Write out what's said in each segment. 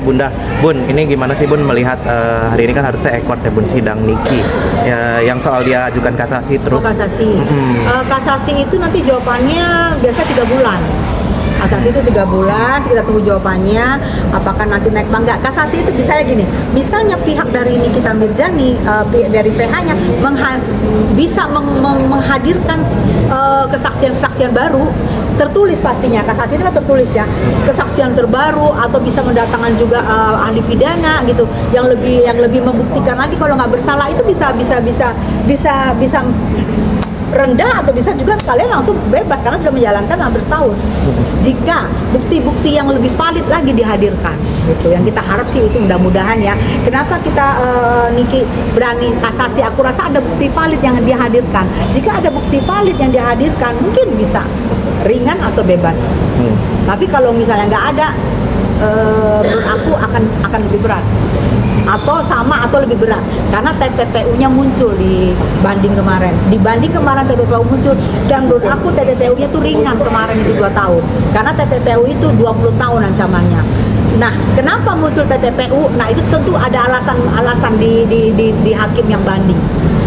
Bunda. Bun, ini gimana sih Bun melihat hari ini kan harusnya ekor ya Bun sidang Niki ya, yang soal dia ajukan kasasi terus. Kasasi. Kasasi itu nanti jawabannya biasa 3 bulan. Kasasi itu 3 bulan, kita tunggu jawabannya apakah nanti naik apa enggak. Kasasi itu bisa gini, misalnya pihak dari Nikita Mirzani, dari PH-nya bisa menghadirkan kesaksian-kesaksian baru, tertulis pastinya, kasasi itu kan tertulis ya, kesaksian terbaru, atau bisa mendatangkan juga ahli pidana gitu, yang lebih membuktikan lagi kalau nggak bersalah. Itu bisa rendah, atau bisa juga sekalian langsung bebas karena sudah menjalankan hampir setahun. Jika bukti-bukti yang lebih valid lagi dihadirkan, gitu. Yang kita harap sih itu mudah-mudahan ya. Kenapa kita Niki berani kasasi? Aku rasa ada bukti valid yang dihadirkan. Jika ada bukti valid yang dihadirkan, mungkin bisa ringan atau bebas. Tapi kalau misalnya nggak ada, menurut aku akan lebih berat. Atau sama atau lebih berat karena TPPU-nya muncul di banding kemarin TPPU muncul, dan menurut aku TPPU-nya itu ringan kemarin itu 2 tahun karena TPPU itu 20 tahun ancamannya. Nah, kenapa muncul TPPU? Nah, itu tentu ada alasan di hakim yang banding.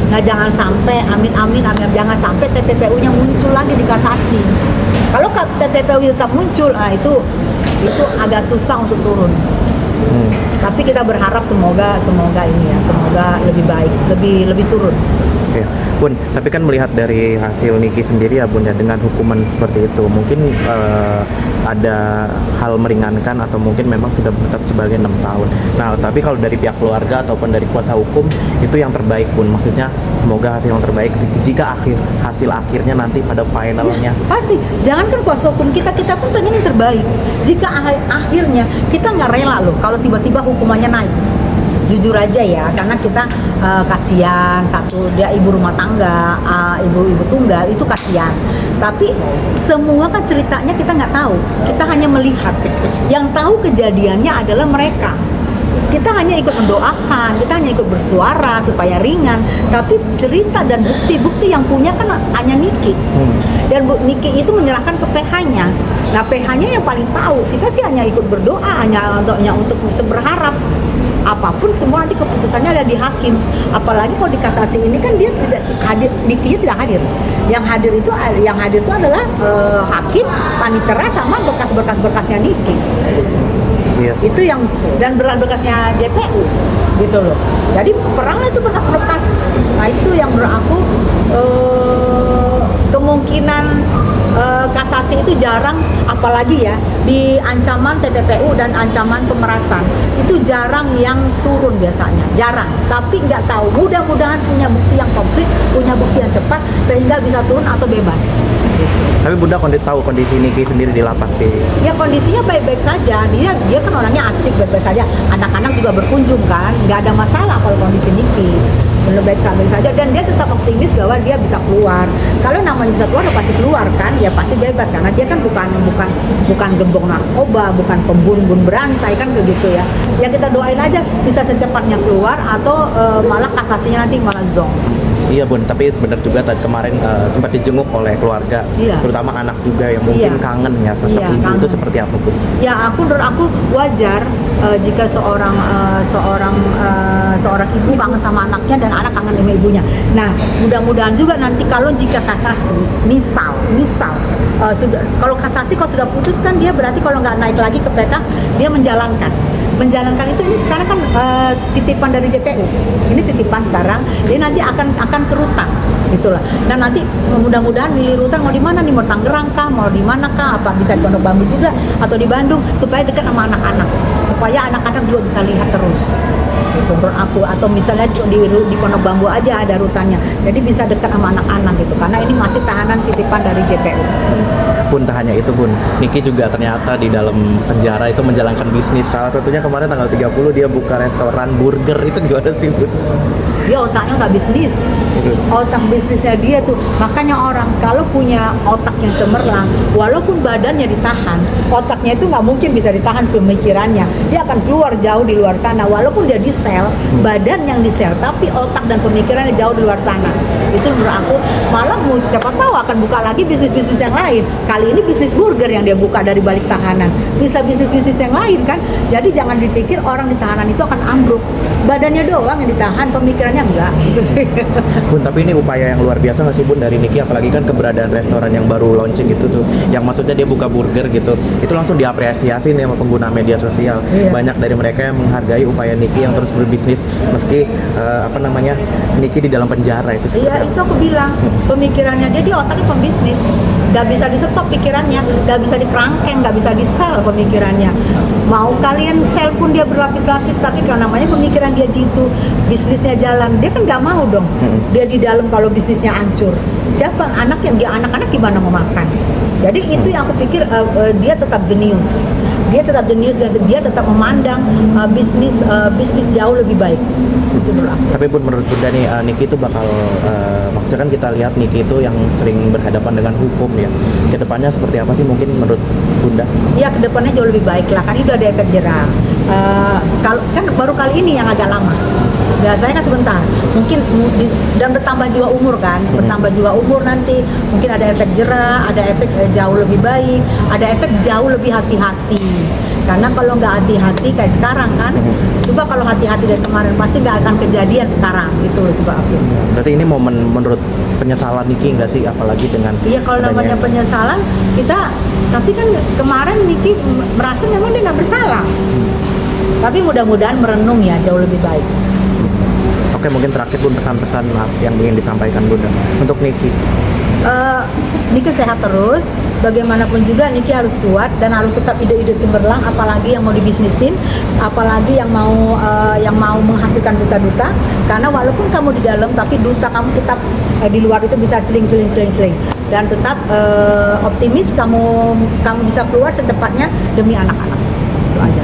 Nah, jangan sampai amin jangan sampai TPPU-nya muncul lagi di kasasi. Kalau TPPU tetap muncul, itu agak susah untuk turun. Tapi kita berharap semoga ini ya, semoga lebih baik, lebih turun. Ya, Bun, tapi kan melihat dari hasil Niki sendiri ya Bun ya, dengan hukuman seperti itu mungkin ada hal meringankan atau mungkin memang sudah menetap sebagai 6 tahun. Nah, tapi kalau dari pihak keluarga ataupun dari kuasa hukum itu yang terbaik Bun, maksudnya semoga hasil yang terbaik jika hasil akhirnya nanti pada finalnya. Ya, pasti, jangankan kuasa hukum kita pun pengen yang terbaik. Jika akhirnya kita nggak rela loh kalau tiba-tiba hukumannya naik. Jujur aja ya, karena kita kasihan, satu dia ibu rumah tangga, ibu tunggal itu kasihan. Tapi semua kan ceritanya kita nggak tahu, kita hanya melihat. Yang tahu kejadiannya adalah mereka. Kita hanya ikut mendoakan, kita hanya ikut bersuara supaya ringan. Tapi cerita dan bukti-bukti yang punya kan hanya Niki. Dan Niki itu menyerahkan ke PH-nya. Nah, PH-nya yang paling tahu. Kita sih hanya ikut berdoa, hanya untuk bisa berharap. Apapun semua nanti keputusannya ada di hakim. Apalagi kalau di kasasi ini kan dia tidak hadir, Nikinya tidak hadir. Yang hadir itu adalah hakim, panitera, sama berkas-berkasnya Niki. Yes. Itu yang, dan berkas-berkasnya JPU gitu loh. Jadi perang itu berkas-berkas. Nah, itu yang menurut aku kemungkinan kasasi itu jarang, apalagi ya di ancaman TPPU dan ancaman pemerasan itu jarang yang turun biasanya, jarang. Tapi nggak tahu, mudah-mudahan punya bukti yang komplit, punya bukti yang cepat sehingga bisa turun atau bebas. Tapi Bunda tahu kondisi Niki sendiri di lapas Ya, kondisinya baik-baik saja. Dia kan orangnya asik, baik-baik saja. Anak-anak juga berkunjung kan, nggak ada masalah kalau kondisi Niki. Belum baik saja, dan dia tetap optimis bahwa dia bisa keluar. Kalau namanya bisa keluar, pasti keluar kan, dia pasti bebas karena dia kan bukan gembong narkoba, bukan pembunuh berantai kan begitu ya. Yang kita doain aja bisa secepatnya keluar, atau malah kasasinya nanti malah zonk. Iya Bun, tapi benar juga tadi kemarin sempat dijenguk oleh keluarga, terutama anak juga yang mungkin kangen ya sosok ibu kangen. Itu seperti apa Bun? Ya, menurut aku wajar jika seorang ibu kangen sama anaknya dan anak kangen sama ibunya. Nah, mudah-mudahan juga nanti jika kasasi, misal kalau kasasi kalau sudah putus kan dia berarti kalau nggak naik lagi ke PK dia menjalankan itu. Ini sekarang kan titipan dari JPU, ini titipan sekarang, dia nanti akan ke rutan gitulah. Dan nanti mudah-mudahan milih rutan mau di mana nih, mau Tangerang kah, mau di mana kah, apa bisa di Pondok Bambu juga atau di Bandung, supaya dekat sama anak-anak, supaya anak-anak juga bisa lihat terus gitu menurut aku. Atau misalnya di Pondok Bambu aja ada rutannya, jadi bisa dekat sama anak-anak gitu, karena ini masih tahanan titipan dari JPU. Bun, tak hanya itu Bun, Niki juga ternyata di dalam penjara itu menjalankan bisnis. Salah satunya kemarin tanggal 30 dia buka restoran burger. Itu gimana sih Bun? Dia otaknya nggak bisnis, otak bisnisnya dia tuh. Makanya orang kalau punya otak yang cemerlang, walaupun badannya ditahan, otaknya itu nggak mungkin bisa ditahan pemikirannya. Dia akan keluar jauh di luar sana, walaupun dia di sel, badan yang di sel, tapi otak dan pemikirannya jauh di luar sana. Itu menurut aku, malah siapa tahu akan buka lagi bisnis-bisnis yang lain. Kali ini bisnis burger yang dia buka dari balik tahanan, bisa bisnis-bisnis yang lain kan. Jadi jangan dipikir orang di tahanan itu akan ambruk, badannya doang yang ditahan, pemikirannya enggak gitu sih. Bun, tapi ini upaya yang luar biasa nggak sih Bun dari Niki, apalagi kan keberadaan restoran yang baru launching gitu tuh, yang maksudnya dia buka burger gitu, itu langsung diapresiasi nih sama pengguna media sosial. Iya. Banyak dari mereka yang menghargai upaya Niki yang terus berbisnis meski Niki di dalam penjara itu. Iya, itu aku bilang, pemikirannya dia otaknya pembisnis, nggak bisa di stop pikirannya, nggak bisa dikerangkeng, nggak bisa di sel pemikirannya. Mau kalian sel pun dia berlapis-lapis, tapi kalau namanya pemikiran dia jitu, bisnisnya jalan, dia kan nggak mau dong. Dia di dalam kalau bisnisnya hancur, siapa anak-anak gimana mau makan? Jadi itu yang aku pikir, dia tetap jenius. Dia tetap jenius dan dia tetap memandang bisnis jauh lebih baik. Itu dulu aku. Tapi Bun, menurut Bunda nih, Niki itu bakal maksudnya kan kita lihat Niki itu yang sering berhadapan dengan hukum ya. Kedepannya seperti apa sih mungkin menurut Bunda? Ya, kedepannya jauh lebih baik lah, kan itu ada efek jerah. Kalau kan baru kali ini yang agak lama. Biasanya kan sebentar, mungkin dan bertambah juga umur kan, bertambah juga umur nanti mungkin ada efek jerah, ada efek jauh lebih baik, ada efek jauh lebih hati-hati. Karena kalau nggak hati-hati kayak sekarang kan, coba kalau hati-hati dari kemarin pasti nggak akan kejadian sekarang gitu loh sebabnya. Berarti ini momen menurut penyesalan Niki nggak sih, apalagi dengan Iya, kalau namanya penyesalan kita, tapi kan kemarin Niki merasa memang dia nggak bersalah. Tapi mudah-mudahan merenung ya jauh lebih baik. Oke, mungkin terakhir Bun, pesan-pesan yang ingin disampaikan Bunda untuk Niki. Niki sehat terus, bagaimanapun juga Niki harus kuat dan harus tetap ide-ide cemerlang, apalagi yang mau dibisnisin, apalagi yang mau menghasilkan duta-duta. Karena walaupun kamu di dalam, tapi duta kamu tetap di luar itu bisa celing dan tetap optimis kamu bisa keluar secepatnya demi anak-anak. Itu aja.